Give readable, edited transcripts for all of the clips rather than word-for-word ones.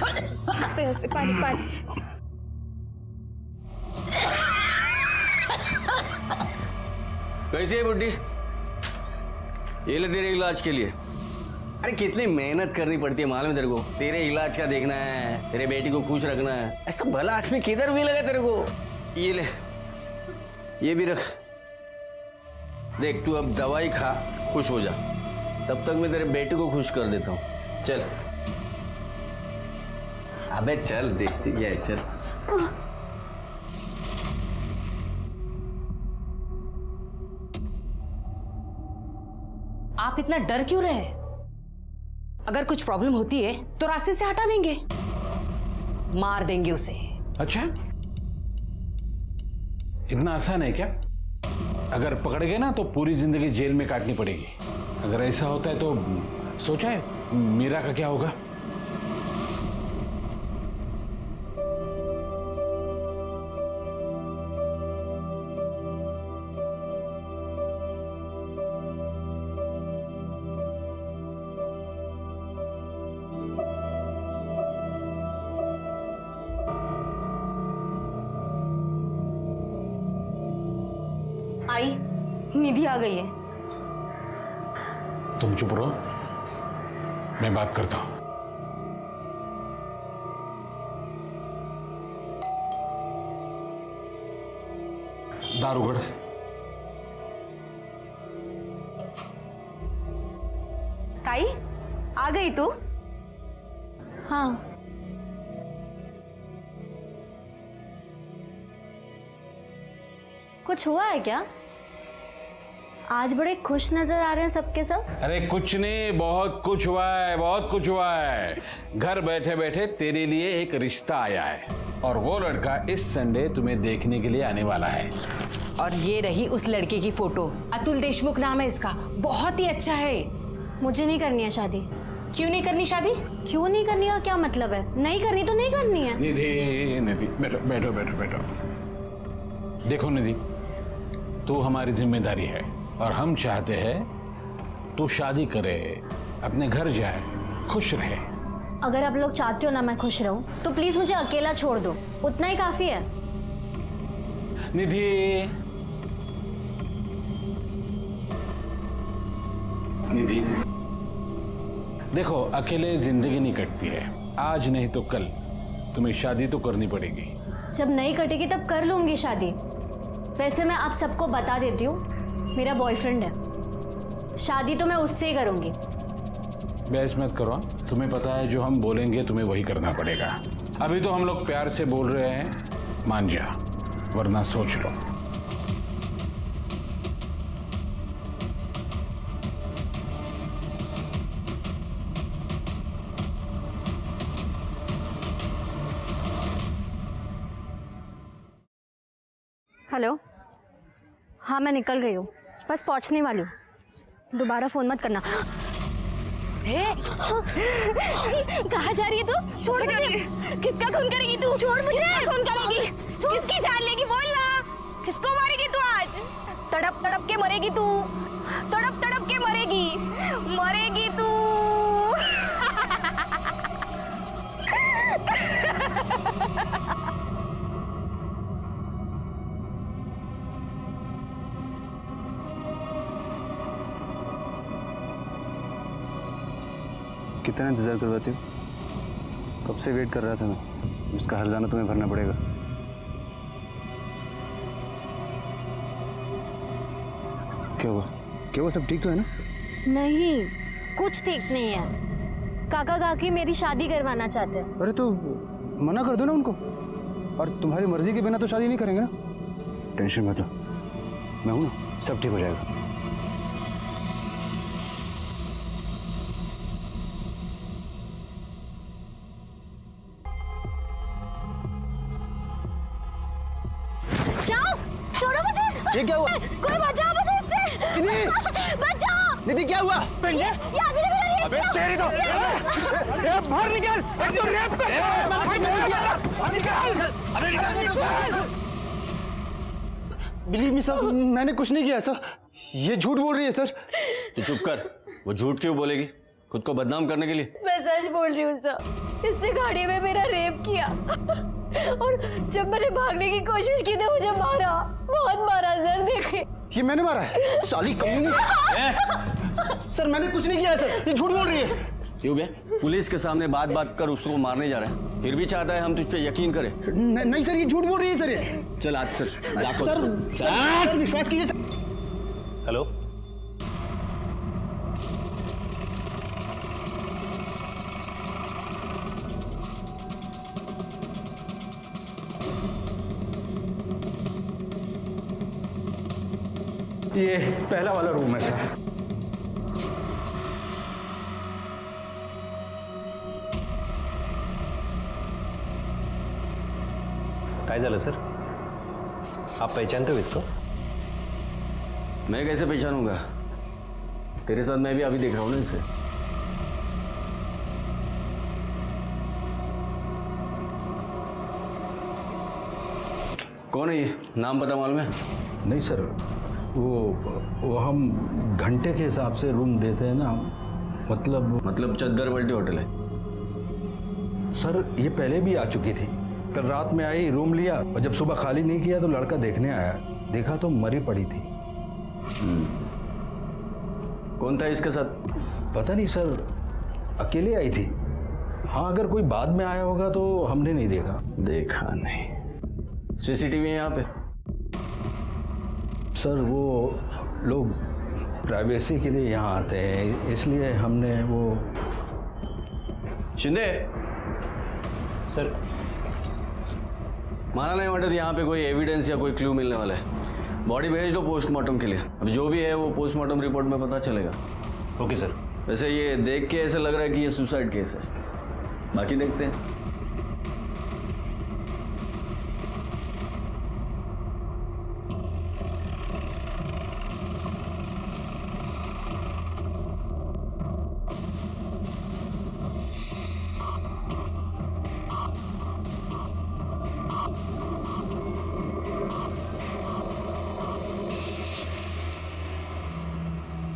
हंसते हंसते पानी पानी। कैसी है बुड्ढी? ये ले तेरे इलाज के लिए। अरे कितनी मेहनत करनी पड़ती है मालूम है तेरे को? तेरे इलाज का देखना है, तेरे बेटी को खुश रखना है। ऐसा भला आदमी किधर भी लगा तेरे को? ये ले, ये भी रख। देख तू अब दवाई खा, खुश हो जा। तब तक मैं तेरे बेटी को खुश कर देता हूँ। चल। अबे चल, देखती है, चल। आप इतना डर क्यों रहे? अगर कुछ प्रॉब्लम होती है तो रास्ते से हटा देंगे, मार देंगे उसे। अच्छा, इतना आसान है क्या? अगर पकड़ गए ना तो पूरी जिंदगी जेल में काटनी पड़ेगी। अगर ऐसा होता है तो सोचा है मीरा का क्या होगा? आई, निधि आ गई है। तुम चुप रहो, मैं बात करता हूं। दारूगढ़, ताई आ गई तू? हाँ। कुछ हुआ है क्या? आज बड़े खुश नजर आ रहे हैं सबके सब। अरे कुछ नहीं, बहुत कुछ हुआ है, बहुत कुछ हुआ है। घर बैठे बैठे तेरे लिए एक रिश्ता आया है और वो लड़का इस संडे तुम्हें देखने के लिए आने वाला है। और ये रही उस लड़के की फोटो। अतुल देशमुख नाम है इसका, बहुत ही अच्छा है। मुझे नहीं करनी है शादी। क्यों नहीं करनी शादी? क्यों नहीं करनी का क्या मतलब है? नहीं करनी तो नहीं करनी है। निधि, निधि बैठो बैठो बैठो बैठो। देखो निधि, तू हमारी जिम्मेदारी है और हम चाहते हैं तू शादी करे, अपने घर जाए, खुश रहे। अगर आप लोग चाहते हो ना मैं खुश रहूं तो प्लीज मुझे अकेला छोड़ दो, उतना ही काफी है। निधि, निधि देखो, अकेले जिंदगी नहीं कटती है। आज नहीं तो कल तुम्हें शादी तो करनी पड़ेगी। जब नहीं कटेगी तब कर लूंगी शादी। वैसे मैं आप सबको बता देती हूँ, मेरा बॉयफ्रेंड है, शादी तो मैं उससे ही करूंगी। बहस मत करो, तुम्हें पता है जो हम बोलेंगे तुम्हें वही करना पड़ेगा। अभी तो हम लोग प्यार से बोल रहे हैं, मान जा, वरना सोच लो। हेलो, हाँ मैं निकल गई हूँ, बस पहुँचने वाली हूँ, दोबारा फोन मत करना। कहाँ जा रही है तू? छोड़ मुझे। किसका खून करेगी तू? छोड़ मुझे। खून करेगी? किसकी जान लेगी? बोल ना, किसको मारेगी तू आज? तड़प तड़प के मरेगी तू, तड़प तड़प के मरेगी, मरेगी तू। कितना इंतज़ार करवाती हो? कब से वेट कर रहा था मैं। उसका हर्जाना तुम्हें भरना पड़ेगा। क्या हुआ? क्या हुआ? सब ठीक तो है ना? नहीं, कुछ ठीक नहीं है। काका काकी मेरी शादी करवाना चाहते हैं। अरे तो मना कर दो ना उनको। और तुम्हारी मर्जी के बिना तो शादी नहीं करेंगे ना। टेंशन मत लो, मैं हूं ना, सब ठीक हो जाएगा। छोड़ो मुझे। ये क्या हुआ? कोई बचाओ मुझे इससे। निधि! बचाओ। निधि क्या हुआ? ये आदमी ने मेरा रेप अबे किया। तेरी तो ये बाहर निकल! तो रेप कर! निकल! बिलीव मी सर, मैंने कुछ नहीं किया सर। ये झूठ बोल रही है सर। तू चुप कर। वो झूठ क्यों बोलेगी? खुद को बदनाम करने के लिए? मैं सच बोल रही हूँ सर, इसने गाड़ी में मेरा रेप किया और जब मैंने भागने की कोशिश की तो मुझे मारा, बहुत मारा सर। देखे ये मैंने मारा है? साली कमीनी। सर मैंने कुछ नहीं किया सर, ये झूठ बोल रही है। क्यों बे? पुलिस के सामने बात कर उसको मारने जा रहे हैं, फिर भी चाहता है हम तुझ पे यकीन करें? नहीं सर, ये झूठ बोल रही है सर। ये चल आज सर सर विश्वास कीजिए। हेलो, ये पहला वाला रूम है सर। काय झालं सर? आप पहचानते हो इसको? मैं कैसे पहचानूंगा? तेरे साथ मैं भी अभी देख रहा हूं ना इसे। कौन है ये? नाम पता मालूम है? नहीं सर, वो हम घंटे के हिसाब से रूम देते हैं ना, मतलब चद्दर बल्टी होटल है? सर ये पहले भी आ चुकी थी। कल रात में आई, रूम लिया और जब सुबह खाली नहीं किया तो लड़का देखने आया, देखा तो मरी पड़ी थी। कौन था इसके साथ? पता नहीं सर, अकेले आई थी। हाँ, अगर कोई बाद में आया होगा तो हमने नहीं देखा। देखा नहीं। सीसीटीवी है यहाँ पे? सर वो लोग प्राइवेसी के लिए यहाँ आते हैं, इसलिए हमने वो। शिंदे सर, माना नहीं वाटत यहाँ पे कोई एविडेंस या कोई क्लू मिलने वाला है। बॉडी भेज दो पोस्टमार्टम के लिए। अब जो भी है वो पोस्टमार्टम रिपोर्ट में पता चलेगा। Okay sir. वैसे ये देख के ऐसा लग रहा है कि ये सुसाइड केस है, बाकी देखते हैं।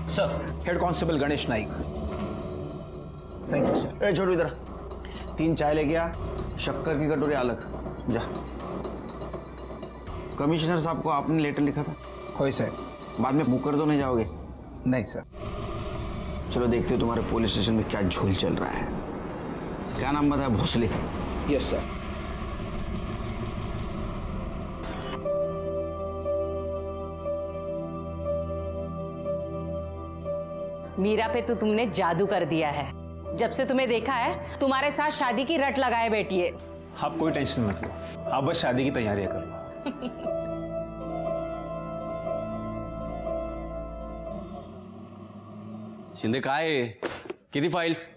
Sir, head constable Ganesh Naik. Thank you sir. ए छोटू इधर, 3 चाय लेके आ, शक्कर की कटोरी अलग। जा। कमिश्नर साहब को आपने लेटर लिखा था? हो सर। बाद में मुकर तो नहीं जाओगे? नहीं सर। चलो देखते हो तुम्हारे पुलिस स्टेशन में क्या झोल चल रहा है। क्या नाम बताया? भोसले? Yes sir. मीरा पे तो तुमने जादू कर दिया है। जब से तुम्हें देखा है तुम्हारे साथ शादी की रट लगाए बैठी है। आप कोई टेंशन मत लो, आप बस शादी की तैयारियां कर लो। शिंदे काय आहे? किती फाइल्स?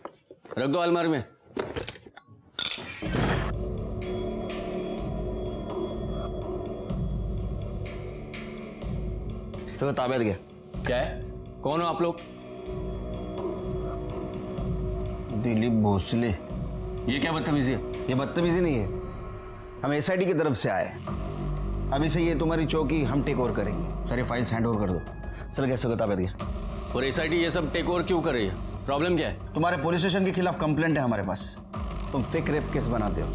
रख दो अलमारी में। चलो ताबेत घ्या। क्या है? कौन हो आप लोग? दिलीप भोसले। ये क्या बदतमीजी है? ये बदतमीजी नहीं है, हम एसआईटी की तरफ से आए। अभी से ये तुम्हारी चौकी हम टेक ओवर करेंगे। सारी फाइल्स हैंड ओवर कर दो। चल कैसे को ताबेत गया। और एसआईटी ये सब टेक ओवर क्यों कर रही है? प्रॉब्लम क्या है? तुम्हारे पुलिस स्टेशन के खिलाफ कंप्लेंट है हमारे पास। तुम फेक रेप केस बनाते हो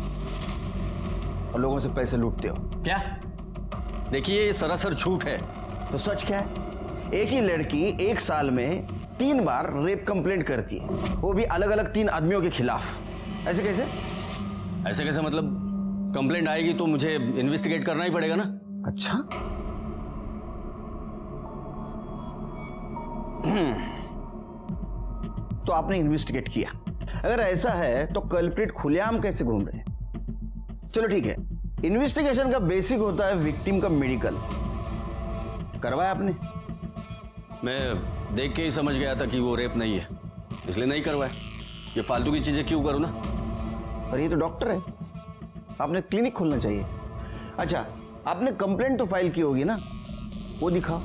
और लोगों से पैसे लूटते हो। क्या? देखिए ये सरासर झूठ है। तो सच क्या है? एक ही लड़की 1 साल में 3 बार रेप कंप्लेंट करती है, वो भी अलग अलग 3 आदमियों के खिलाफ। ऐसे कैसे? ऐसे कैसे मतलब? कंप्लेंट आएगी तो मुझे इन्वेस्टिगेट करना ही पड़ेगा ना। अच्छा। तो आपने इन्वेस्टिगेट किया। अगर ऐसा है तो कल्प्रिट खुलेआम कैसे घूम रहे हैं? चलो ठीक है, इन्वेस्टिगेशन का बेसिक होता है विक्टिम का मेडिकल। करवाया आपने? मैं देख के ही समझ गया था कि वो रेप नहीं है, इसलिए नहीं करवाया। ये फालतू की चीजें क्यों करूं ना। पर ये तो डॉक्टर है, आपने क्लिनिक खोलना चाहिए। अच्छा, आपने कंप्लेंट तो फाइल की होगी ना, वो दिखाओ।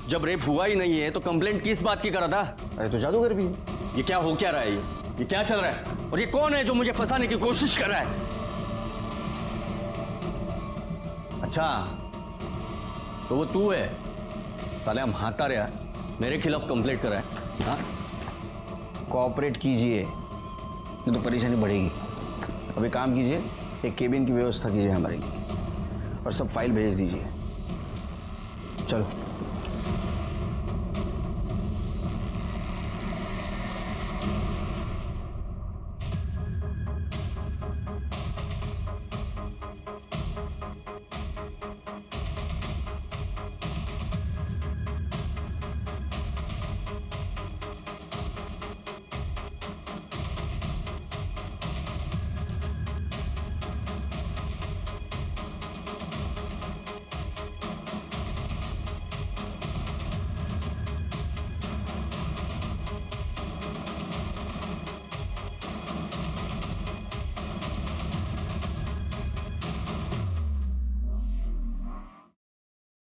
जब रेप हुआ ही नहीं है तो कंप्लेंट किस बात की करा था? अरे तो जादूगर भी है। ये क्या हो क्या रहा है? ये क्या चल रहा है? और ये कौन है जो मुझे फंसाने की कोशिश कर रहा है? अच्छा, तो वो तू है? साले हम हाथा रहा मेरे खिलाफ कंप्लेंट करा है। हाँ? कोऑपरेट कीजिए, नहीं तो परेशानी बढ़ेगी। अभी काम कीजिए, एक केबिन की व्यवस्था कीजिए हमारे लिए और सब फाइल भेज दीजिए। चलो।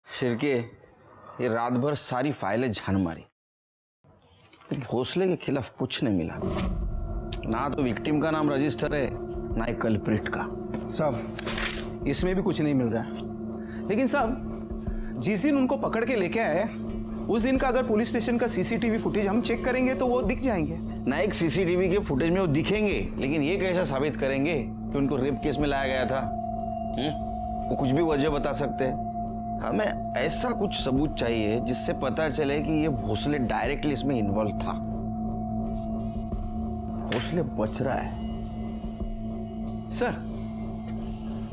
शिरके, ये रात भर सारी फाइलें झान मारी, भोसले के खिलाफ कुछ नहीं मिला। ना तो विक्टिम का नाम रजिस्टर है, ना ही कल्प्रिट का। साहब, इसमें भी कुछ नहीं मिल रहा है। लेकिन साहब, जिस दिन उनको पकड़ के लेके आए उस दिन का अगर पुलिस स्टेशन का सीसीटीवी फुटेज हम चेक करेंगे तो वो दिख जाएंगे। ना एक सीसीटीवी के फुटेज में वो दिखेंगे, लेकिन ये कैसे साबित करेंगे कि उनको रेप केस में लाया गया था? वो कुछ भी वजह बता सकते हैं। हमें ऐसा कुछ सबूत चाहिए जिससे पता चले कि ये भोसले डायरेक्टली इसमें इन्वॉल्व था। भोसले बच रहा है। सर,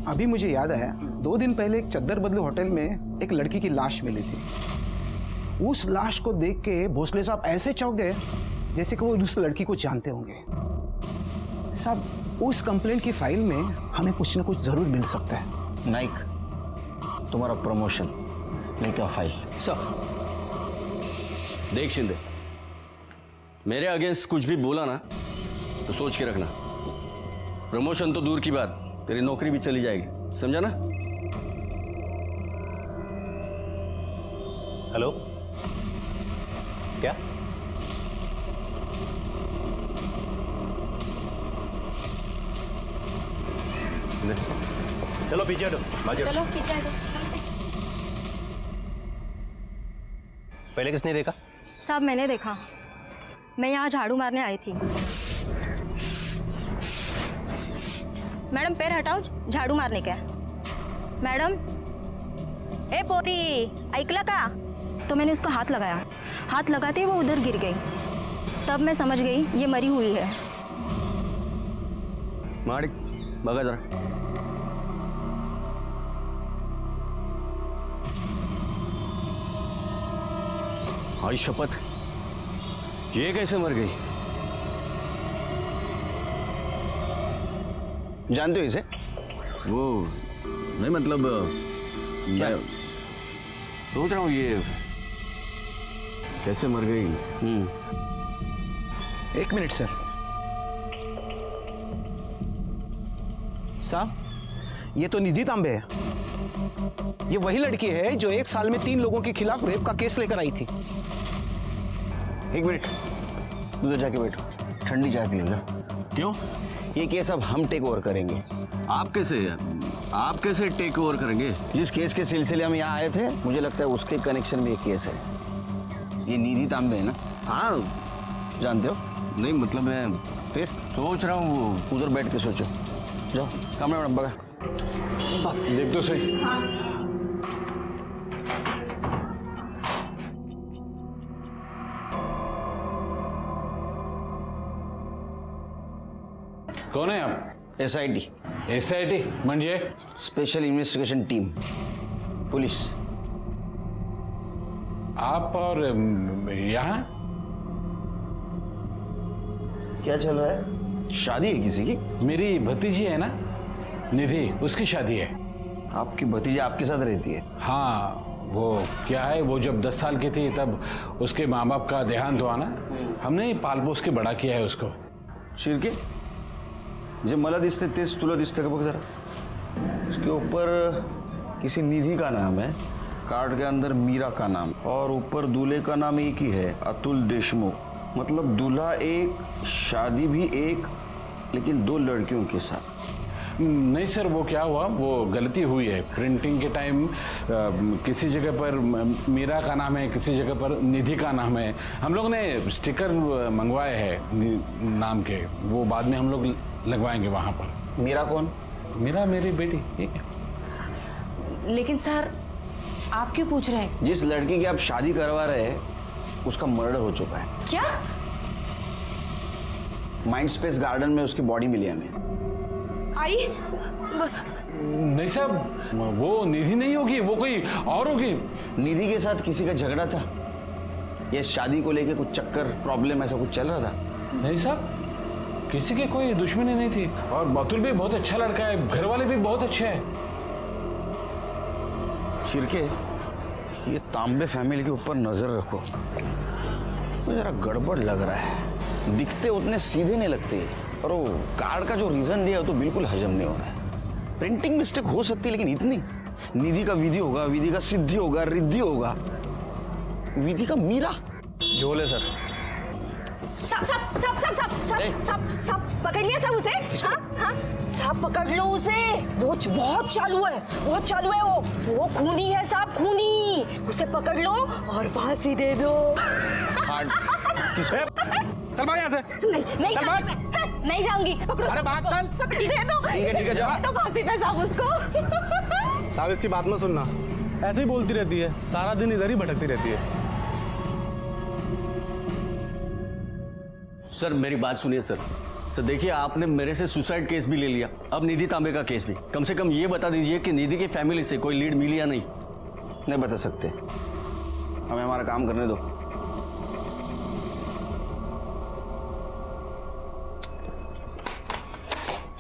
अभी मुझे याद आया, 2 दिन पहले एक चद्दर बदलू होटल में एक लड़की की लाश मिली थी। उस लाश को देख के भोसले साहब ऐसे चौंक गए जैसे कि वो उस लड़की को जानते होंगे। साहब, उस कंप्लेंट की फाइल में हमें कुछ न कुछ जरूर मिल सकता है। नाइक, तुम्हारा प्रमोशन नहीं क्या फाइल? सर, देख शिंदे, मेरे अगेंस्ट कुछ भी बोला ना तो सोच के रखना। प्रमोशन तो दूर की बात, तेरी नौकरी भी चली जाएगी, समझा ना? हेलो, क्या? चलो पीछे हटो, भागो। चलो पीछे हटो। पहले किसने देखा? साहब, मैंने देखा। मैं यहाँ झाड़ू मारने आई थी। मैडम, पैर हटाओ, झाड़ू मारने का। मैडम, ए पोरी, ऐकला का? तो मैंने उसको हाथ लगाया। हाथ लगाते ही वो उधर गिर गई। तब मैं समझ गई ये मरी हुई है। माड़िक, बघा जरा। भाई शपथ, ये कैसे मर गई? जानते हो इसे? वो नहीं, मतलब क्या? मैं सोच रहा हूँ ये कैसे मर गई। एक मिनट सर। साहब, ये तो निधि तांबे है। ये वही लड़की है जो 1 साल में 3 लोगों के खिलाफ रेप का केस लेकर आई थी। एक मिनट, उधर जाके बैठो, ठंडी चाय पी लो जा। क्यों? ये केस अब हम टेक ओवर करेंगे। आप कैसे टेक ओवर करेंगे? जिस केस के सिलसिले में यहाँ आए थे, मुझे लगता है उसके कनेक्शन में एक केस है। ये निधि तांबे है ना? हाँ। जानते हो? नहीं, मतलब मैं फिर सोच रहा हूँ वो उधर बैठ के सोचो। जाओ कमरे में बगा। देख तो सही। कौन है आप? SIT, SIT म्हणजे? Special investigation team, police. आप और यहाँ क्या चल रहा है? शादी है किसी की? मेरी भतीजी है ना, निधि, उसकी शादी है। आपकी भतीजी आपके साथ रहती है? हाँ, वो क्या है, वो जब 10 साल की थी तब उसके माँ बाप का देहांत हुआ ना, हमने ही पाल पोस के बड़ा किया है उसको। शिरके, जे मला दिसते तेच तुला दिसते का बघ जरा। उसके ऊपर किसी निधि का नाम है, कार्ड के अंदर मीरा का नाम, और ऊपर दूल्हे का नाम एक ही है, अतुल देशमुख। मतलब दूल्हा एक, शादी भी एक, लेकिन 2 लड़कियों के साथ। नहीं सर, वो क्या हुआ, वो गलती हुई है। प्रिंटिंग के टाइम किसी जगह पर मीरा का नाम है, किसी जगह पर निधि का नाम है। हम लोग ने स्टिकर मंगवाए हैं नाम के, वो बाद में हम लोग लगवाएंगे वहाँ पर। मीरा कौन? मीरा मेरी बेटी, ठीक है। लेकिन सर आप क्यों पूछ रहे हैं? जिस लड़की की आप शादी करवा रहे हैं उसका मर्डर हो चुका है। क्या? माइंड स्पेस गार्डन में उसकी बॉडी मिली हमें। आई बस। नहीं साहब, वो निधि नहीं होगी, वो कोई और होगी। निधि के साथ किसी का झगड़ा था? ये शादी को लेके कुछ चक्कर, प्रॉब्लम ऐसा कुछ चल रहा था? नहीं साहब, किसी की कोई दुश्मनी नहीं थी। और अतुल भी बहुत अच्छा लड़का है, घर वाले भी बहुत अच्छे हैं। शिरके, ये तांबे फैमिली के ऊपर नजर रखो, तो जरा गड़बड़ लग रहा है। दिखते उतने सीधे नहीं लगते, और वो कार्ड का जो रीजन दिया तो बिल्कुल हजम नहीं हो रहा है। प्रिंटिंग मिस्टेक हो सकती है, लेकिन इतनी? निधि का विधि होगा, विधि का सिद्धि होगा, रिद्धि होगा, विधि का मीरा। जो बोले सर। सब सब सब सब सब सब सब सब पकड़ लिया सब उसे? हाँ हाँ सब पकड़ लो उसे। वो बहुत चालू है, बहुत चालू है। वो खूनी है साहब, खूनी। उसे पकड़ लो और फांसी दे दो। चल भाग यहाँ से। नहीं नहीं चल भाग। नहीं जाऊंगी। पकड़ो। अरे भाग चल। दे दो। ठीक है जाओ। तो फांसी पे साहब उसको। साहब इसकी बात मत सुनना, ऐसे ही बोलती रहती है, सारा दिन इधर ही भटकती रहती है। सर मेरी बात सुनिए सर। सर देखिए, आपने मेरे से सुसाइड केस भी ले लिया, अब निधि तांबे का केस भी। कम से कम ये बता दीजिए कि निधि की फैमिली से कोई लीड मिली या नहीं? नहीं बता सकते, हमें हमारा काम करने दो।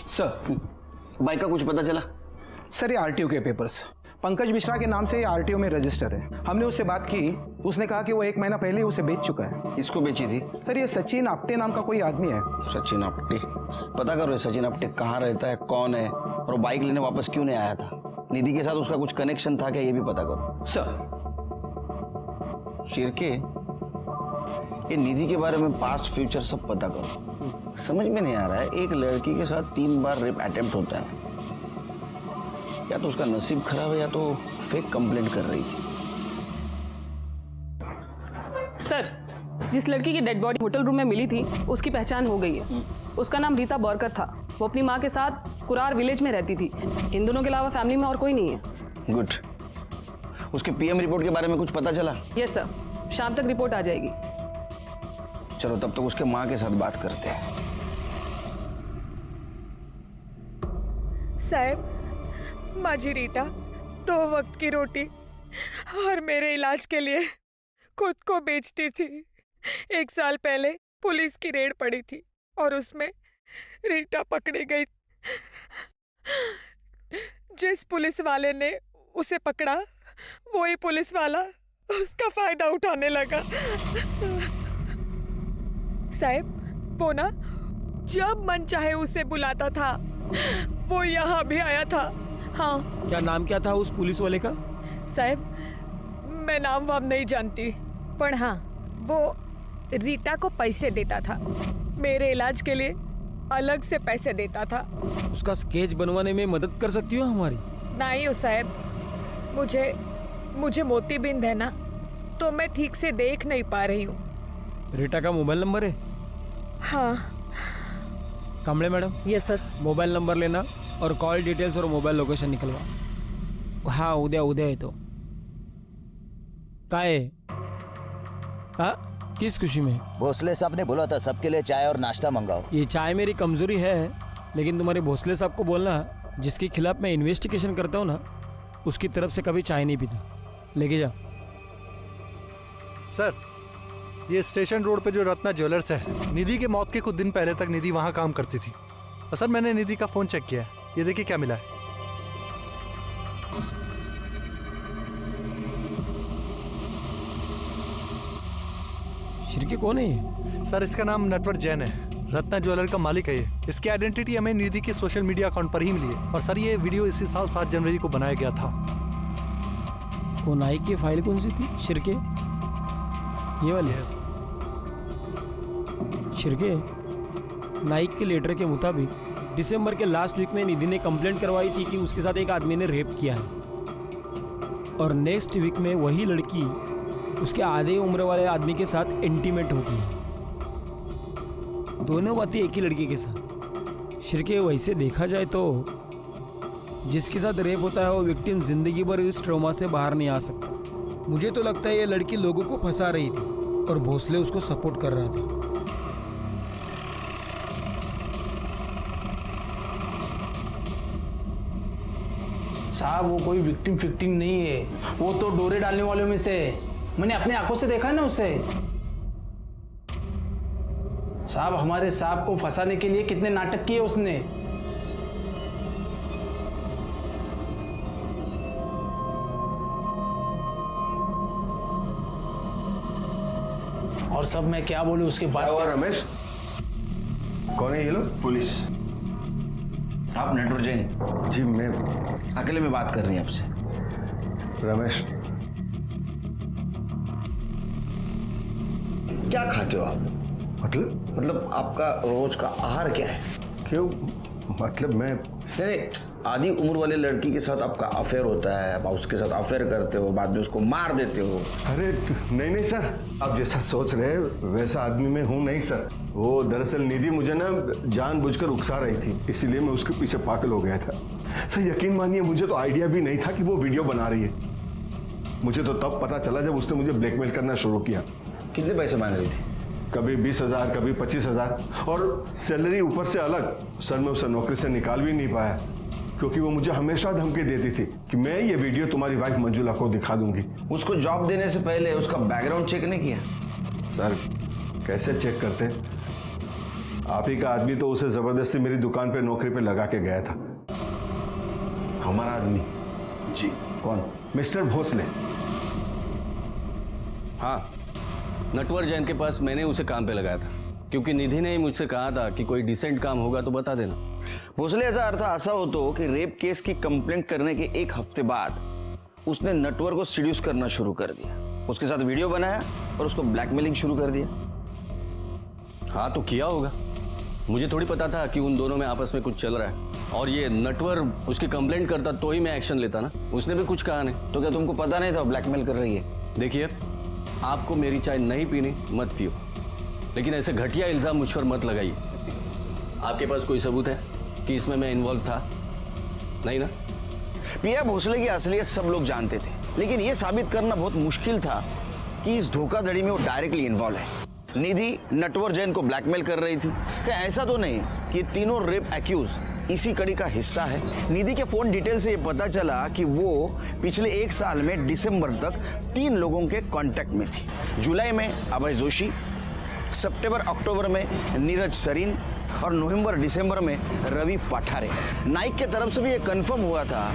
सर, बाइक का कुछ पता चला? सर ये आरटीओ के पेपर्स, पंकज मिश्रा के नाम से ये आरटीओ में रजिस्टर है। हमने उससे बात की, उसने कहा कि वो 1 महीना पहले ही उसे बेच चुका है। इसको बेची थी? सर ये सचिन आप्टे नाम का कोई आदमी है। सचिन आप्टे? पता करो सचिन आप्टे कहाँ रहता है, कौन है, और वो बाइक लेने वापस क्यों नहीं आया था। निधि के साथ उसका कुछ कनेक्शन था क्या, ये भी पता करो। सर शिरके, ये निधि के बारे में पास्ट फ्यूचर सब पता करो। समझ में नहीं आ रहा है, एक लड़की के साथ 3 बार रेप अटेम्प्ट होता है। या तो उसका नसीब खराब है, या तो फेक कंप्लेंट कर रही थी। सर, जिस लड़की की डेड बॉडी होटल रूम में मिली थी उसकी पहचान हो गई है। उसका नाम रीता बोरकर था। वो अपनी माँ के साथ कुरार विलेज में रहती थी। इन दोनों के अलावा फैमिली में और कोई नहीं है। गुड। उसके पीएम रिपोर्ट के बारे में कुछ पता चला? यस सर, शाम तक रिपोर्ट आ जाएगी। चलो तब तक उसके माँ के साथ बात करते हैं। साहब, माझी रीटा 2 वक्त की रोटी और मेरे इलाज के लिए खुद को बेचती थी। 1 साल पहले पुलिस की रेड पड़ी थी और उसमें रीटा पकड़ी गई। जिस पुलिस वाले ने उसे पकड़ा, वही पुलिस वाला उसका फायदा उठाने लगा। साहब, वो ना जब मन चाहे उसे बुलाता था, वो यहाँ भी आया था। हाँ। क्या नाम क्या था उस पुलिस वाले का? साहब, मैं नाम वाम नहीं जानती, पर हाँ वो रीटा को पैसे देता था। मेरे इलाज के लिए अलग से पैसे देता था। उसका स्केच बनवाने में मदद कर सकती हो हमारी? नहीं हो साहब, मुझे मोतीबिंद है ना, तो मैं ठीक से देख नहीं पा रही हूँ। रीटा का मोबाइल नंबर है? हाँ। Kamble madam. Yes sir. Mobile number लेना और कॉल डिटेल्स और मोबाइल लोकेशन निकलवा। हाँ, उद्या है तो काय? हाँ, किस खुशी में? भोसले साहब ने बोला था सबके लिए चाय और नाश्ता मंगाओ। ये चाय मेरी कमजोरी है, लेकिन तुम्हारे भोसले साहब को बोलना, जिसके खिलाफ मैं इन्वेस्टिगेशन करता हूँ ना, उसकी तरफ से कभी चाय नहीं पीता। लेके जा। सर, ये स्टेशन रोड पे जो रत्ना ज्वेलर्स है, निधि के मौत के कुछ दिन पहले तक निधि वहाँ काम करती थी। और सर मैंने निधि का फोन चेक किया है, ये देखिए क्या मिला है। शिरके कौन है ये? सर इसका नाम नटवर जैन है, रत्ना ज्वेलर का मालिक है ये। इसकी आइडेंटिटी हमें निधि के सोशल मीडिया अकाउंट पर ही मिली है। और सर ये वीडियो इसी साल 7 जनवरी को बनाया गया था। वो नाइक की फाइल कौन सी थी शिरके? ये वाली है। शिरके, नाइक के लेटर के मुताबिक दिसंबर के लास्ट वीक में निधि ने कंप्लेंट करवाई थी कि उसके साथ एक आदमी ने रेप किया है, और नेक्स्ट वीक में वही लड़की उसके आधे उम्र वाले आदमी के साथ इंटीमेट होती है। दोनों बातें एक ही लड़की के साथ। शिरके वैसे देखा जाए तो जिसके साथ रेप होता है वो विक्टिम जिंदगी भर इस ट्रॉमा से बाहर नहीं आ सकता। मुझे तो लगता है ये लड़की लोगों को फंसा रही थी और भोसले उसको सपोर्ट कर रहा था। साहब वो कोई विक्टिम फिक्टिम नहीं है, वो तो डोरे डालने वालों में से है। मैंने अपने आंखों से देखा है ना उसे। साहब हमारे साहब को फंसाने के लिए कितने नाटक किए उसने। और सब मैं क्या बोलूं उसके बाद। और रमेश कौन है ये लोग? पुलिस। आप नटवर जैन? जी मैं अकेले में बात कर रही हैं आपसे। रमेश। क्या खाते हो आप? मतलब आपका रोज का आहार क्या है? क्यों? मतलब मैं नहीं, आधी उम्र वाले लड़की के साथ आपका अफेयर होता है, आप उसके साथ अफेयर करते हो, बाद में उसको मार देते हो। अरे नहीं सर, आप जैसा सोच रहे हैं वैसा आदमी मैं हूँ नहीं सर। वो दरअसल निधि मुझे ना जानबूझकर उकसा रही थी, इसीलिए मैं उसके पीछे पागल हो गया था। सर यकीन मानिए मुझे तो आइडिया भी नहीं था कि वो वीडियो बना रही है। मुझे तो तब पता चला जब उसने मुझे ब्लैकमेल करना शुरू किया। कितने पैसे मांग रही थी? कभी 20,000, कभी 25,000, और सैलरी ऊपर से अलग। सर मैं उसे नौकरी से निकाल भी नहीं पाया क्योंकि वो मुझे हमेशा धमकी देती थी कि मैं ये वीडियो तुम्हारी वाइफ मंजुला को दिखा दूंगी। उसको जॉब देने से पहले उसका बैकग्राउंड चेक नहीं किया? सर कैसे चेक करते? आप ही का आदमी तो उसे जबरदस्ती मेरी दुकान पे नौकरी पे लगा के गया था। हमारा आदमी? जी। कौन? मिस्टर भोसले। हाँ, नटवर जैन के पास मैंने उसे काम पे लगाया था क्योंकि निधि ने ही मुझसे कहा था कि कोई डिसेंट काम होगा तो बता देना। भोसले ऐसा अर्थ ऐसा हो तो कि रेप केस की कंप्लेंट करने के एक हफ्ते बाद उसने नटवर को सीड्यूस करना शुरू कर दिया, उसके साथ वीडियो बनाया और उसको ब्लैकमेलिंग शुरू कर दिया। हाँ तो किया होगा, मुझे थोड़ी पता था कि उन दोनों में आपस में कुछ चल रहा है। और ये नटवर उसकी कंप्लेंट करता तो ही मैं एक्शन लेता ना, उसने भी कुछ कहा नहीं। तो क्या तुमको पता नहीं था ब्लैकमेल कर रही है? देखिए, आपको मेरी चाय नहीं पीनी मत पियो, लेकिन ऐसे घटिया इल्जाम मुझ पर मत लगाइए। आपके पास कोई सबूत है कि इसमें मैं इन्वॉल्व था? नहीं ना? पिया भोसले की असलियत सब लोग जानते थे, लेकिन यह साबित करना बहुत मुश्किल था कि इस धोखाधड़ी में वो डायरेक्टली इन्वॉल्व है। निधि नटवर जैन को ब्लैकमेल कर रही थी। क्या ऐसा तो नहीं कि तीनों रेप एक्यूज इसी कड़ी का हिस्सा है? निधि के फोन डिटेल से ये पता चला कि वो पिछले 1 साल में दिसंबर तक 3 लोगों के कांटेक्ट में थी। जुलाई में अभय जोशी, सितंबर अक्टूबर में नीरज सरीन और नवंबर दिसंबर में रवि पठारे। नाइक के तरफ से भी ये कंफर्म हुआ था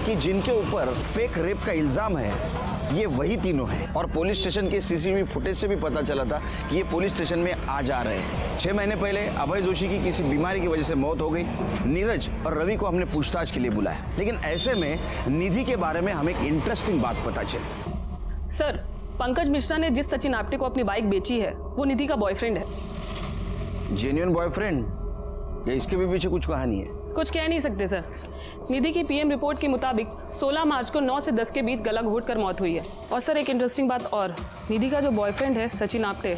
कि जिनके ऊपर फेक रेप का इल्जाम है ये वही तीनों हैं। और पुलिस स्टेशन के सीसीटीवी फुटेज से भी पता चला था कि ये पुलिस स्टेशन में आ जा रहे हैं। 6 महीने पहले अभय जोशी की किसी बीमारी की वजह से मौत हो गई। नीरज और रवि को हमने पूछताछ के लिए बुलाया, लेकिन ऐसे में निधि के बारे में हमें एक इंटरेस्टिंग बात पता चली। सर, पंकज मिश्रा ने जिस सचिन आप्टे को अपनी बाइक बेची है वो निधि का बॉयफ्रेंड है। जेन्युइन बॉयफ्रेंड या इसके भी पीछे कुछ कहानी है? कुछ कह नहीं सकते सर। निधि की पीएम रिपोर्ट के मुताबिक 16 मार्च को 9 से 10 के बीच गला घोटकर मौत हुई है। और सर एक इंटरेस्टिंग बात और, निधि का जो बॉयफ्रेंड है सचिन आप्टे,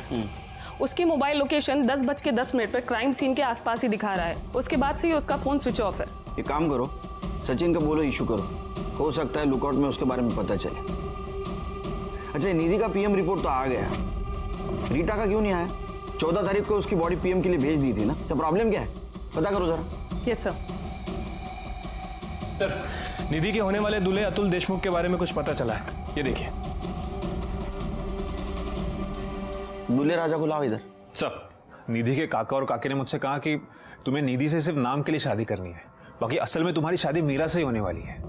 उसकी मोबाइल लोकेशन 10:10 पर क्राइम सीन के आसपास ही दिखा रहा है। उसके बाद से ही उसका फोन स्विच ऑफ है। एक काम करो, सचिन का बोलो इशू करो, हो सकता है लुकआउट में उसके बारे में पता चले। अच्छा, निधि का पीएम रिपोर्ट तो आ गया, रीटा का क्यों नहीं आया? 14 तारीख को उसकी बॉडी पीएम के लिए भेज दी थी ना, तो प्रॉब्लम क्या है? पता करो जरा। Yes sir. सर, निधि के होने वाले दूल्हे अतुल देशमुख के बारे में कुछ पता चला है, ये देखिए। दूल्हे राजा को लाओ इधर। सर, निधि के काका और काकी ने मुझसे कहा कि तुम्हें निधि से सिर्फ नाम के लिए शादी करनी है, बाकी असल में तुम्हारी शादी मीरा से ही होने वाली है,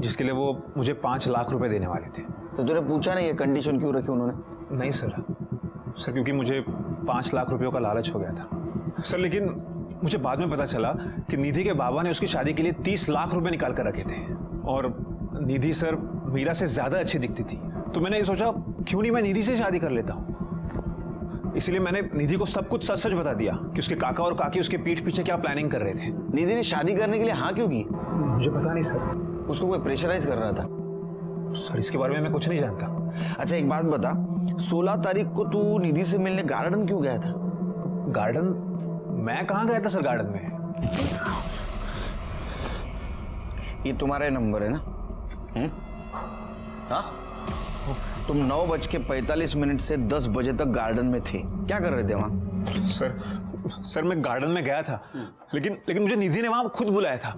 जिसके लिए वो मुझे 5 लाख रुपए देने वाले थे। तो तूने पूछा नहीं ये कंडीशन क्यों रखी उन्होंने? नहीं सर, क्योंकि मुझे 5 लाख रुपयों का लालच हो गया था सर। लेकिन मुझे बाद में पता चला कि निधि के बाबा ने उसकी शादी के लिए 30 लाख रुपए निकाल कर रखे थे, और निधि सर मीरा से ज्यादा अच्छी दिखती थी। तो मैंने ये सोचा क्यों नहीं मैं निधि से शादी कर लेता हूँ। इसलिए मैंने निधि को सब कुछ सच सच बता दिया कि उसके काका और काकी उसके पीठ पीछे क्या प्लानिंग कर रहे थे। निधि ने शादी करने के लिए हाँ क्यों की? मुझे पता नहीं सर। उसको कोई प्रेशराइज कर रहा था? सर इसके बारे में मैं कुछ नहीं जानता। अच्छा एक बात बता, 16 तारीख को तू निधि से मिलने गार्डन क्यों गया था? गार्डन? मैं कहाँ गया था सर गार्डन में? ये तुम्हारा नंबर है ना? हाँ? तुम 9:45 से 10 बजे तक गार्डन में थे, क्या कर रहे थे वहां? सर मैं गार्डन में गया था, लेकिन मुझे निधि ने वहां खुद बुलाया था।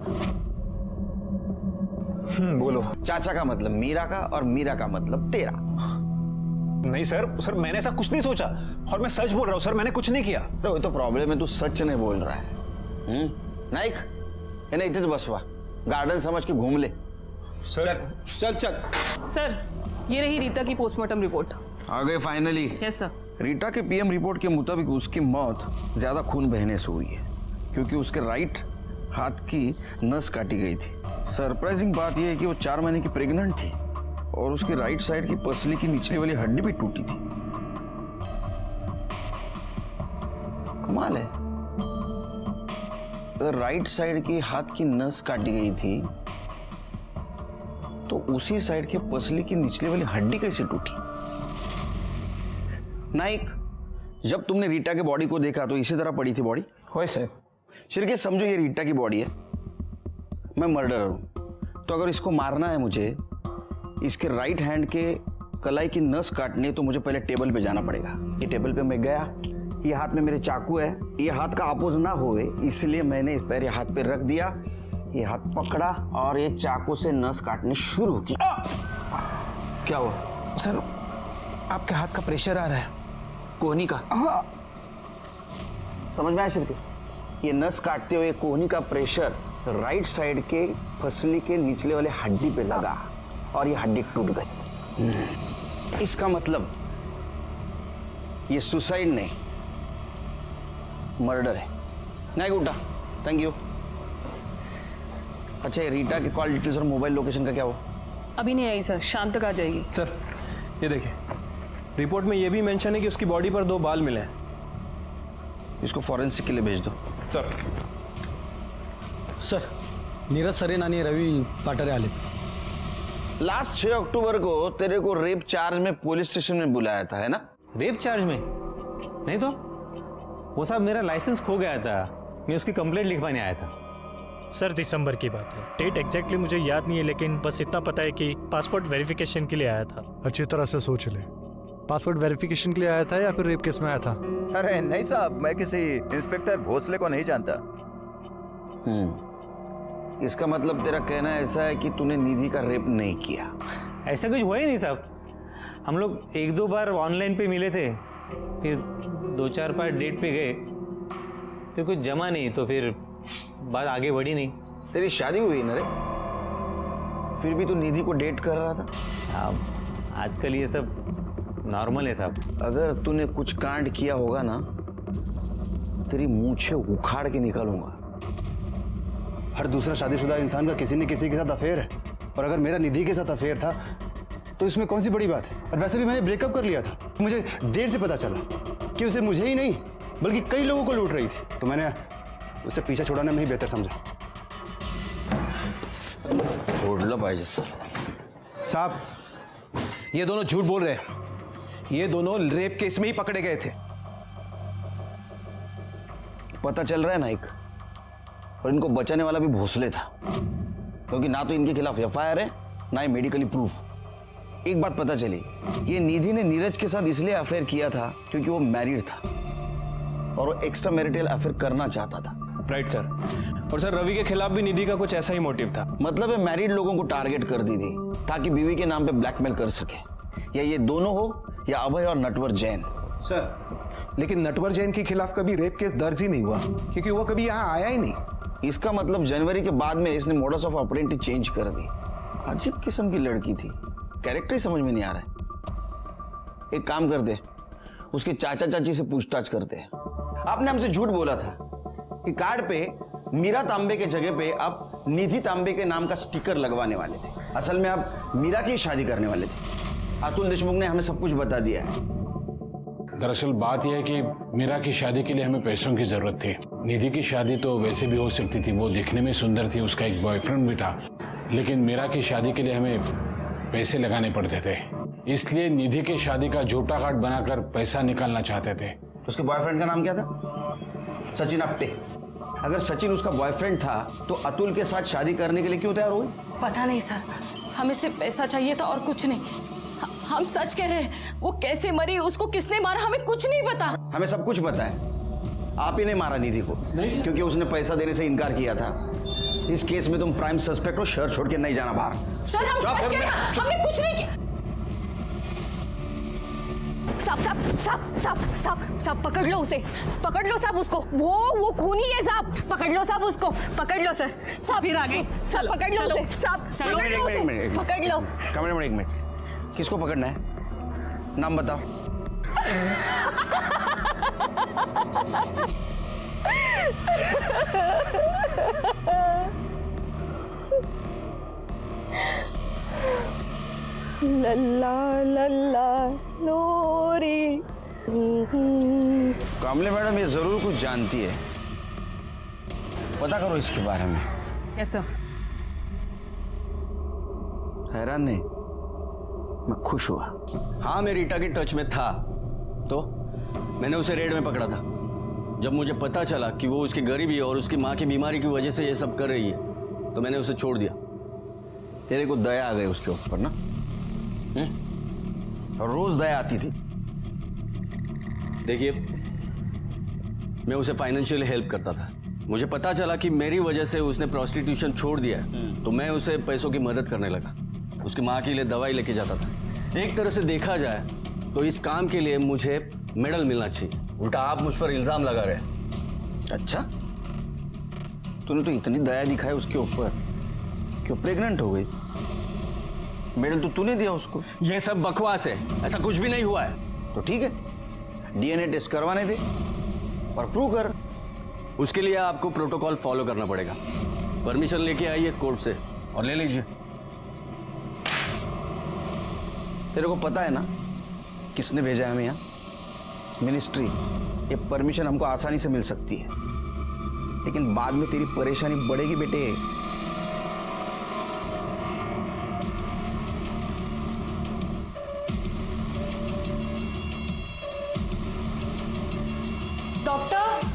बोलो। चाचा का मतलब मीरा का और मीरा का मतलब तेरा। नहीं सर मैंने ऐसा कुछ नहीं सोचा और मैं सच बोल रहा हूँ सर, मैंने कुछ नहीं किया। वो तो प्रॉब्लम है, तू सच नहीं बोल रहा है। नाइक इन्हें इधर बसवा, गार्डन समझ के घूम ले। चल सर ये रही रीता की पोस्टमार्टम रिपोर्ट। आ गए फाइनली? Yes sir. रीटा के पीएम रिपोर्ट के मुताबिक उसकी मौत ज्यादा खून बहने से हुई है, क्योंकि उसके राइट हाथ की नस काटी गई थी। सरप्राइजिंग बात यह है कि वो 4 महीने की प्रेग्नेंट थी और उसकी राइट साइड की पसली की निचली वाली हड्डी भी टूटी थी। कमाल है, अगर राइट साइड की हाथ की नस काटी गई थी तो उसी साइड के पसली की निचली वाली हड्डी कैसे टूटी? नाइक, जब तुमने रीटा के बॉडी को देखा तो इसी तरह पड़ी थी बॉडी? होए सर। शिरके समझो ये रीटा की बॉडी है, मैं मर्डरर हूं, तो अगर इसको मारना है मुझे, इसके राइट हैंड के कलाई की नस काटनी है, तो मुझे पहले टेबल पे जाना पड़ेगा। ये टेबल पे मैं गया, ये हाथ में मेरे चाकू है, ये हाथ का अपोज ना होए इसलिए मैंने इस पैर हाथ पे रख दिया, ये हाथ पकड़ा और ये चाकू से नस काटनी शुरू की। क्या हुआ? सर आपके हाथ का प्रेशर आ रहा है। कोहनी का? समझ में आया शिरके? ये नस काटते हुए कोहनी का प्रेशर राइट साइड के फसली के निचले वाले हड्डी पे लगा और ये हड्डी टूट गई। इसका मतलब ये सुसाइड नहीं, मर्डर है। नहीं उठा, थैंक यू। अच्छा ये रीटा के कॉल डिटेल्स और मोबाइल लोकेशन का क्या हुआ? अभी नहीं आई सर, शाम तक आ जाएगी। सर ये देखिए, रिपोर्ट में ये भी मेंशन है कि उसकी बॉडी पर 2 बाल मिले हैं। इसको फॉरेंसिक के लिए भेज दो। सर नीरज सरेन आणि रवि पाटरे आले। लास्ट 6 अक्टूबर को तेरे को रेप चार्ज में पुलिस स्टेशन में बुलाया था, है ना? रेप चार्ज में? नहीं तो वो साहब मेरा लाइसेंस खो गया था, मैं उसकी कंप्लेंट लिखवाने आया था। सर दिसंबर की बात है, डेट एग्जैक्टली मुझे याद नहीं है, लेकिन बस इतना पता है कि पासपोर्ट वेरिफिकेशन के लिए आया था। अच्छी तरह से सोच ले, पासपोर्ट वेरिफिकेशन के लिए आया था या फिर रेप केस में आया था? अरे नहीं साहब, मैं किसी इंस्पेक्टर भोसले को नहीं जानता। इसका मतलब तेरा कहना ऐसा है कि तूने निधि का रेप नहीं किया? ऐसा कुछ हुआ ही नहीं साहब, हम लोग 1-2 बार ऑनलाइन पे मिले थे, फिर 2-4 बार डेट पे गए, फिर कुछ जमा नहीं तो फिर बात आगे बढ़ी नहीं। तेरी शादी हुई ना रे, फिर भी तू निधि को डेट कर रहा था? आजकल ये सब नॉर्मल है साहब। अगर तूने कुछ कांड किया होगा ना, तेरी मूंछें उखाड़ के निकालूंगा। हर दूसरा शादीशुदा इंसान का किसी न किसी के साथ अफेयर है, और अगर मेरा निधि के साथ अफेयर था तो इसमें कौन सी बड़ी बात है? और वैसे भी मैंने ब्रेकअप कर लिया था, मुझे देर से पता चला कि उसे मुझे ही नहीं बल्कि कई लोगों को लूट रही थी, तो मैंने उसे पीछे छुड़ाना में ही बेहतर समझा। साहब ये दोनों झूठ बोल रहे हैं, ये दोनों रेप केस में ही पकड़े गए थे। पता चल रहा है नाइक, और इनको बचाने वाला भी भोसले था, क्योंकि ना तो इनके खिलाफ एफआईआर है ना ही मेडिकली प्रूफ। एक बात पता चली, ये निधि ने नीरज के साथ इसलिए अफेयर किया था क्योंकि वो मैरिड था और वो एक्स्ट्रा मैरिटल अफेयर करना चाहता था। राइट सर, और सर रवि के खिलाफ भी निधि का कुछ ऐसा ही मोटिव था। मतलब है मैरिड लोगों को टारगेट कर दी थी ताकि बीवी के नाम पे ब्लैकमेल कर सके, या ये दोनों हो या अभय और नटवर जैन। सर लेकिन नटवर जैन के खिलाफ कभी रेप केस दर्ज ही नहीं हुआ, क्योंकि वो कभी यहाँ आया ही नहीं। इसका मतलब जनवरी के बाद में इसने मोडस ऑफ ऑपरेंडी चेंज कर दी। अजीब किस्म की लड़की थी, कैरेक्टर ही समझ में नहीं आ रहा है। एक काम कर दे, उसके चाचा चाची से पूछताछ करते हैं। आपने हमसे झूठ बोला था कि कार्ड पे मीरा तांबे के जगह पे आप निधि तांबे के नाम का स्टिकर लगवाने वाले थे। असल में आप मीरा की शादी करने वाले थे। अतुल देशमुख ने हमें सब कुछ बता दिया है। दरअसल बात यह है कि मीरा की शादी के लिए हमें पैसों की जरूरत थी। निधि की शादी तो वैसे भी हो सकती थी, वो दिखने में सुंदर थी, उसका एक बॉयफ्रेंड भी था, लेकिन मीरा की शादी के लिए हमें पैसे लगाने पड़ते थे। इसलिए निधि की शादी का झूठा कार्ड बनाकर पैसा निकालना चाहते थे। उसके बॉयफ्रेंड का नाम क्या था? सचिन आप्टे। अगर सचिन उसका बॉयफ्रेंड था तो अतुल के साथ शादी करने के लिए क्यों तैयार हुई? पता नहीं सर, हमें सिर्फ पैसा चाहिए था और कुछ नहीं। हम सच कह रहे हैं, वो कैसे मरी, उसको किसने मारा, हमें कुछ नहीं पता। हमें सब कुछ पता है। आप ही ने मारा निधि को, क्योंकि उसने पैसा देने से इनकार किया था। इस केस में तुम प्राइम सस्पेक्ट हो, शहर छोड़ के नहीं जाना बाहर। सर हम सच कह रहे हैं, हमने कुछ नहीं किया। साहब साहब साहब साहब साहब साहब पकड़ लो उसे, पकड़ लो साहब उसको, वो खूनी है साहब, पकड़ लो साहब उसको, पकड़ लो सर साहब, फिर आ गए। साहब पकड़ लो उसे साहब, पकड़ लो उसे, पकड़ लो। कमरे में एक मिनट, किसको पकड़ना है? नाम बताओ। लल्ला लल्ला लोरी। कामले मैडम ये जरूर कुछ जानती है, पता करो इसके बारे में। Yes sir. हैरान नहीं, मैं खुश हुआ। हाँ, मैं रीटा के टच में था तो मैंने उसे रेड में पकड़ा था। जब मुझे पता चला कि वो उसकी गरीबी और उसकी माँ की बीमारी की वजह से ये सब कर रही है तो मैंने उसे छोड़ दिया। तेरे को दया आ गई उसके ऊपर ना? और रोज दया आती थी। देखिए, मैं उसे फाइनेंशियली हेल्प करता था। मुझे पता चला कि मेरी वजह से उसने प्रोस्टिट्यूशन छोड़ दिया है तो मैं उसे पैसों की मदद करने लगा। उसकी माँ के लिए दवाई लेके जाता था। एक तरह से देखा जाए तो इस काम के लिए मुझे मेडल मिलना चाहिए, उल्टा आप मुझ पर इल्जाम लगा रहे। अच्छा, तूने तो इतनी दया दिखाई उसके ऊपर, क्यों प्रेग्नेंट हो गई? मेडल तो तूने दिया उसको। ये सब बकवास है, ऐसा कुछ भी नहीं हुआ है। तो ठीक है, डीएनए टेस्ट करवाने दे और प्रूव कर। उसके लिए आपको प्रोटोकॉल फॉलो करना पड़ेगा। परमिशन लेके आइए कोर्ट से और ले लीजिए। तेरे को पता है ना किसने भेजा है हमें यहाँ? मिनिस्ट्री। ये परमिशन हमको आसानी से मिल सकती है, लेकिन बाद में तेरी परेशानी बढ़ेगी बेटे। डॉक्टर,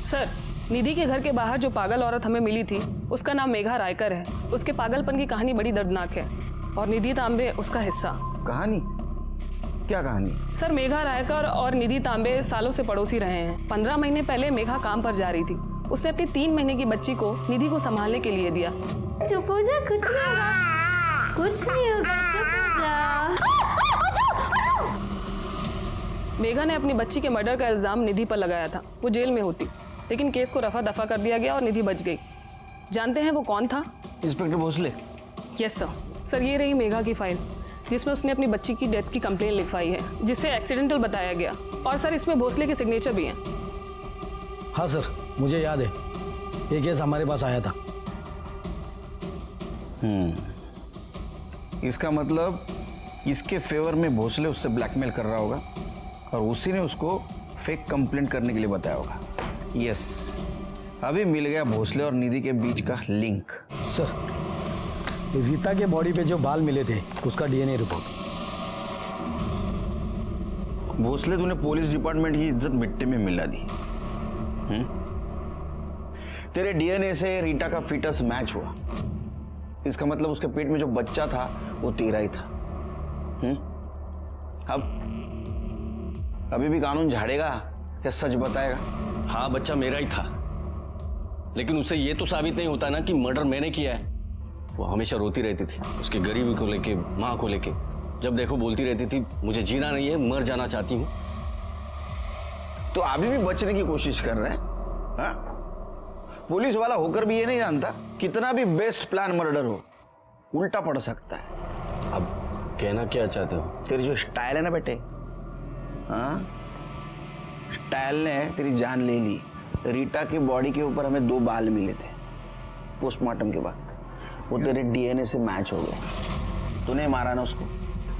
सर निधि के घर के बाहर जो पागल औरत हमें मिली थी उसका नाम मेघा रायकर है। उसके पागलपन की कहानी बड़ी दर्दनाक है और निधि तांबे उसका हिस्सा। कहानी? क्या कहानी? सर मेघा रायकर और निधि तांबे सालों से पड़ोसी रहे हैं। 15 महीने पहले मेघा काम पर जा रही थी। उसने अपनी 3 महीने की बच्ची को निधि को संभालने के लिए दिया। चुप हो जा, कुछ नहीं होगा, कुछ नहीं होगा, चुप हो जा। मेघा ने अपनी बच्ची के मर्डर का इल्जाम निधि पर लगाया था। वो जेल में होती, लेकिन केस को रफा दफा कर दिया गया और निधि बच गई। जानते हैं वो कौन था? Inspector Bhosale. Yes sir. Sir ये रही मेघा की फाइल जिसमें उसने अपनी बच्ची की डेथ की कंप्लेन लिखवाई है, जिसे एक्सीडेंटल बताया गया। और सर इसमें भोसले के सिग्नेचर भी हैं। हाँ सर, मुझे याद है, ये केस हमारे पास आया था। इसका मतलब इसके फेवर में भोसले उससे ब्लैकमेल कर रहा होगा और उसी ने उसको फेक कंप्लेंट करने के लिए बताया होगा। यस, अभी मिल गया भोसले और निधि के बीच का लिंक। सर, रीता के बॉडी पे जो बाल मिले थे उसका डीएनए रिपोर्ट। भोसले, तूने पुलिस डिपार्टमेंट की इज्जत मिट्टी में मिला दी। तेरे डीएनए से रीटा का फीटस मैच हुआ। इसका मतलब उसके पेट में जो बच्चा था वो तेरा ही था। अब अभी भी कानून झाड़ेगा या सच बताएगा? हाँ, बच्चा मेरा ही था, लेकिन उसे ये तो साबित नहीं होता ना कि मर्डर मैंने किया है। वो हमेशा रोती रहती थी उसकी गरीबी को लेके, माँ को लेके। जब देखो बोलती रहती थी मुझे जीना नहीं है, मर जाना चाहती हूँ। तो अभी भी बचने की कोशिश कर रहे हैं? हाँ? पुलिस वाला होकर भी ये नहीं जानता कितना भी बेस्ट प्लान मर्डर हो, उल्टा पड़ सकता है। अब कहना क्या चाहते हो? तेरी जो स्टाइल है ना बेटे, हाँ, स्टाइल ने तेरी जान ले ली। रीटा की बॉडी के ऊपर हमें 2 बाल मिले थे पोस्टमार्टम के वक्त, वो तेरे डीएनए से मैच हो गए। तूने मारा ना उसको?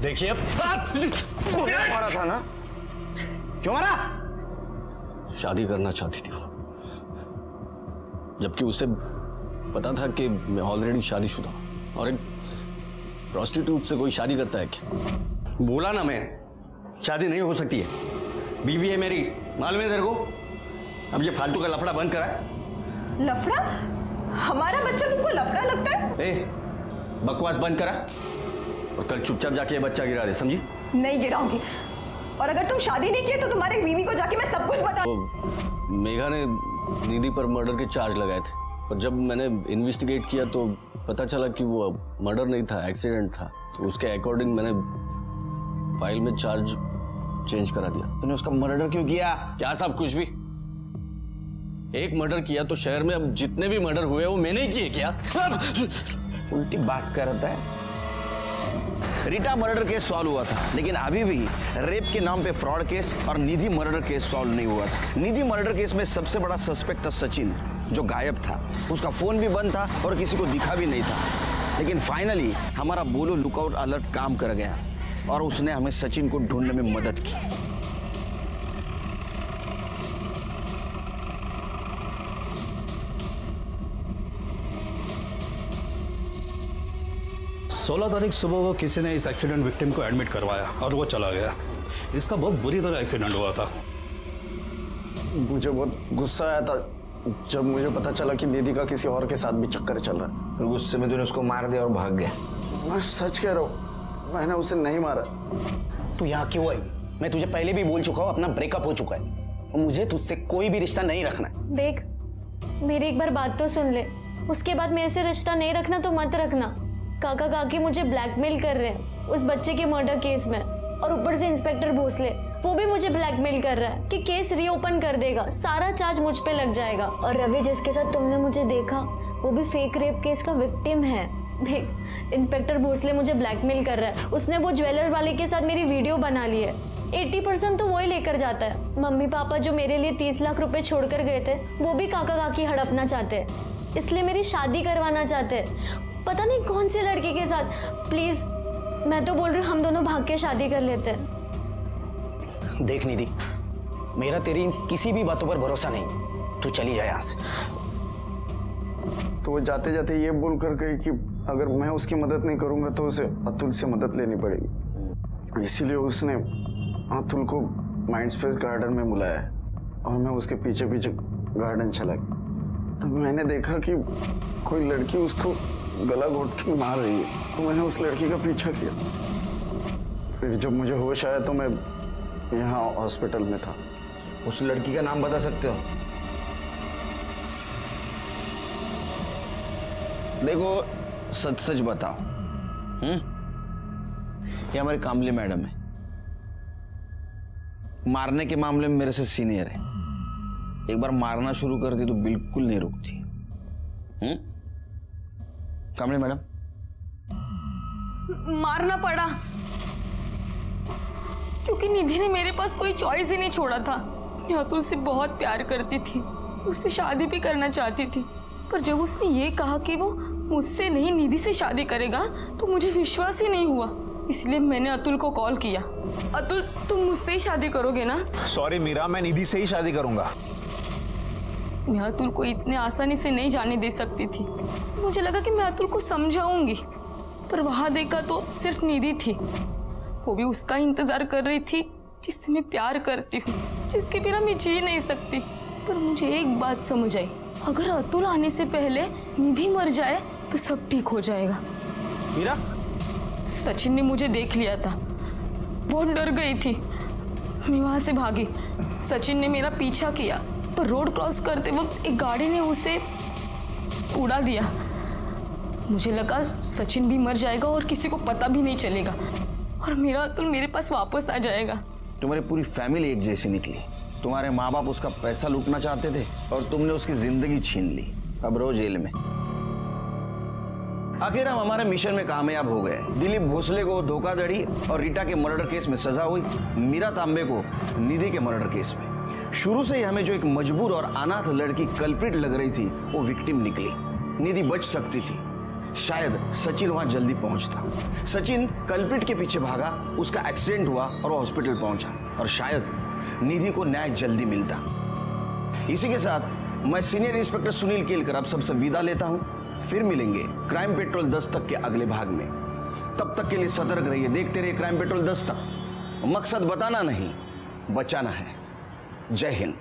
देखिए अब मारा था ना? क्यों मारा? शादी करना चाहती थी वो, जबकि उसे पता था कि मैं ऑलरेडी शादीशुदा हूं। और एक प्रोस्टिट्यूट से कोई शादी करता है क्या? बोला ना मैं, शादी नहीं हो सकती है। बीवी है मेरी, मालूम है तेरे को। अब ये फालतू का लफड़ा बंद करा। लफड़ा? हमारा बच्चा तुमको लफड़ा लगता है? ए, बकवास बंद करा और कल चुपचाप जाके ये बच्चा गिरा दे, समझी? नहीं गिराऊंगी। और अगर तुम शादी नहीं किए तो तुम्हारे बीवी को जाके मैं सब कुछ बता। मेघा ने निधि पर मर्डर के चार्ज लगाए थे, और जब मैंने इन्वेस्टिगेट किया तो पता चला कि वो मर्डर नहीं था, एक्सीडेंट था। तो उसके अकॉर्डिंग मैंने फाइल में चार्ज चेंज करा दिया। तूने उसका मर्डर क्यों किया? क्या सब कुछ भी? एक मर्डर किया तो शहर में अब जितने भी मर्डर हुए वो मैंने ही किए क्या? उल्टी बात करता है। रीटा मर्डर केस सॉल्व हुआ था, लेकिन अभी भी रेप के नाम पे फ्रॉड केस और निधि मर्डर केस सॉल्व नहीं हुआ था। निधि मर्डर केस में सबसे बड़ा सस्पेक्ट था सचिन, जो गायब था। उसका फोन भी बंद था और किसी को दिखा भी नहीं था। लेकिन फाइनली हमारा बोलो लुकआउट अलर्ट काम कर गया और उसने हमें सचिन को ढूंढने में मदद की। 16 तारीख सुबह को किसी ने इस एक्सीडेंट विक्टिम को एडमिट करवाया और वो चला गया। इसका बहुत बुरी तरह एक्सीडेंट हुआ था। मुझे बहुत गुस्सा आया था जब मुझे पता चला कि निधि का किसी और के साथ भी चक्कर चल रहा है। फिर गुस्से में तूने उसको मार दिया और भाग गया। मैं सच कह रहा हूँ, मैंने उसे नहीं मारा। तू यहाँ क्यों आई? मैं तुझे पहले भी बोल चुका हूँ, अपना ब्रेकअप हो चुका है और मुझे तुझसे कोई भी रिश्ता नहीं रखना है। देख, मेरी एक बार बात तो सुन ले, उसके बाद मेरे से रिश्ता नहीं रखना तो मत रखना। काका काकी मुझे ब्लैकमेल कर रहे हैं उस बच्चे के मर्डर केस में, और ऊपर से इंस्पेक्टर भोसले वो भी मुझे ब्लैकमेल कर रहा है कि केस रीओपन कर देगा, सारा चार्ज मुझ पे लग जाएगा। और रवि जिसके साथ तुमने मुझे देखा वो भी फेक रेप केस का विक्टिम है। देख, इंस्पेक्टर भोसले मुझे ब्लैकमेल कर रहा है। उसने वो ज्वेलर वाले के साथ मेरी वीडियो बना ली है। 80% तो वो ही लेकर जाता है। मम्मी पापा जो मेरे लिए 30 लाख रुपए छोड़कर गए थे वो भी काका काकी हड़पना चाहते हैं, इसलिए मेरी शादी करवाना चाहते हैं, पता नहीं कौन से लड़के के साथ। प्लीज, मैं तो बोल रही हूँ हम दोनों भाग के शादी कर लेते हैं। देख निधि, मेरा तेरी किसी भी बातों पर भरोसा नहीं, तू चली जाए यहाँ से। तो वो जाते जाते ये बोल कर गई कि अगर मैं उसकी मदद नहीं करूंगा तो उसे अतुल से मदद लेनी पड़ेगी। इसीलिए उसने अतुल को माइंडस्पेस गार्डन में बुलाया और मैं उसके पीछे पीछे गार्डन चला गया। तो मैंने देखा कि कोई लड़की उसको गला घोट के मार रही है, तो मैंने उस लड़की का पीछा किया। फिर जब मुझे होश आया तो मैं यहाँ हॉस्पिटल में था। उस लड़की का नाम बता सकते हो? देखो, सच सच बताओ। ये हमारी कामली मैडम है, मारने के मामले में मेरे से सीनियर है। एक बार मारना शुरू करती तो बिल्कुल नहीं रुकती। कामली मैडम, मारना पड़ा क्योंकि निधि ने मेरे पास कोई चॉइस ही नहीं छोड़ा था। मैं अतुल से बहुत प्यार करती थी, उससे शादी भी करना चाहती थी, पर जब उसने ये कहा कि वो मुझसे नहीं निधि से शादी करेगा तो मुझे विश्वास ही नहीं हुआ। इसलिए मैंने अतुल को कॉल किया। अतुल, तुम मुझसे ही शादी करोगे ना? सॉरी मीरा, मैं निधि से ही शादी करूंगा। मैं अतुल को इतने आसानी से नहीं जाने दे सकती थी। मुझे लगा कि मैं अतुल को समझाऊंगी, पर वहां देखा तो सिर्फ निधि थी। वो भी उसका इंतजार कर रही थी जिससे मैं प्यार करती हूँ, जिसके बिना मैं जी नहीं सकती। पर मुझे एक बात समझ आई, अगर अतुल आने से पहले निधि मर जाए तो सब ठीक हो जाएगा। मीरा, सचिन ने मुझे देख लिया था, बहुत डर गई थी। मैं वहां से भागी। सचिन ने मेरा पीछा किया, पर रोड क्रॉस करते वक्त एक गाड़ी ने उसे उड़ा दिया। मुझे लगा सचिन भी मर जाएगा और किसी को पता भी नहीं चलेगा और मेरा अतुल मेरे पास वापस आ जाएगा। तुम्हारी पूरी फैमिली एक जैसी निकली। तुम्हारे माँ बाप उसका पैसा लूटना चाहते थे और तुमने उसकी जिंदगी छीन ली। अब रो जेल में। आखिर हम हमारे मिशन में कामयाब हो गए। दिलीप भोसले को धोखाधड़ी और रीटा के मर्डर केस में सजा हुई, मीरा तांबे को निधि के मर्डर केस में। शुरू से ही हमें जो एक मजबूर और अनाथ लड़की कल्प्रिट लग रही थी वो विक्टिम निकली। निधि बच सकती थी, शायद सचिन वहां जल्दी पहुंचता। सचिन कल्प्रिट के पीछे भागा, उसका एक्सीडेंट हुआ और वो हॉस्पिटल पहुंचा, और शायद निधि को न्याय जल्दी मिलता। इसी के साथ मैं सीनियर इंस्पेक्टर सुनील केलकर अब सबसे विदा लेता हूं। फिर मिलेंगे क्राइम पेट्रोल 10 तक के अगले भाग में। तब तक के लिए सतर्क रहिए, देखते रहिए क्राइम पेट्रोल 10 तक। मकसद बताना नहीं, बचाना है। जय हिंद।